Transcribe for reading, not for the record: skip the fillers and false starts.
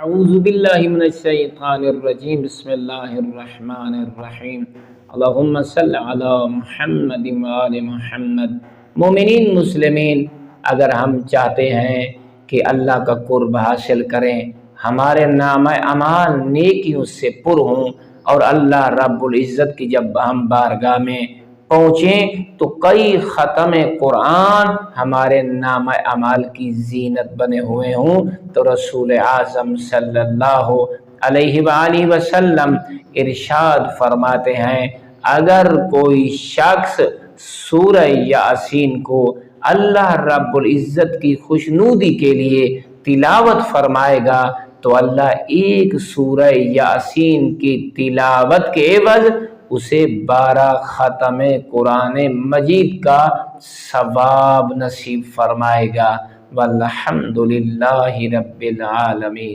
अऊज़ु बिल्लाहि मिनश्शैतानिर्रजीम बिस्मिल्लाहिर्रहमानिर्रहीम अल्लाहुम्मा सल्लि अला मुहम्मदिन व आलि मुहम्मद। मोमिनीन मुस्लिमीन, अगर हम चाहते हैं कि अल्लाह का कुर्ब हासिल करें, हमारे नाम अमाल नेकियों से पुर हों और अल्लाह रब्बुल इज़्ज़त की जब हम बारगाह में पहुँचें तो कई ख़त्म कुरान हमारे नाम अमाल की जीनत बने हुए हों, तो रसूल आज़म सल्लल्लाहु अलैहि वसल्लम इरशाद फरमाते हैं, अगर कोई शख्स सूरह यासीन को अल्लाह रब्बुल इज़्ज़त की खुशनुदी के लिए तिलावत फरमाएगा तो अल्लाह एक सूरह यासीन की तिलावत के एवज उसे 12 ख़त्म कुरान मजीद का सवाब नसीब फरमाएगा। वल्हम्दुलिल्लाहि रब्बिल आलमीन।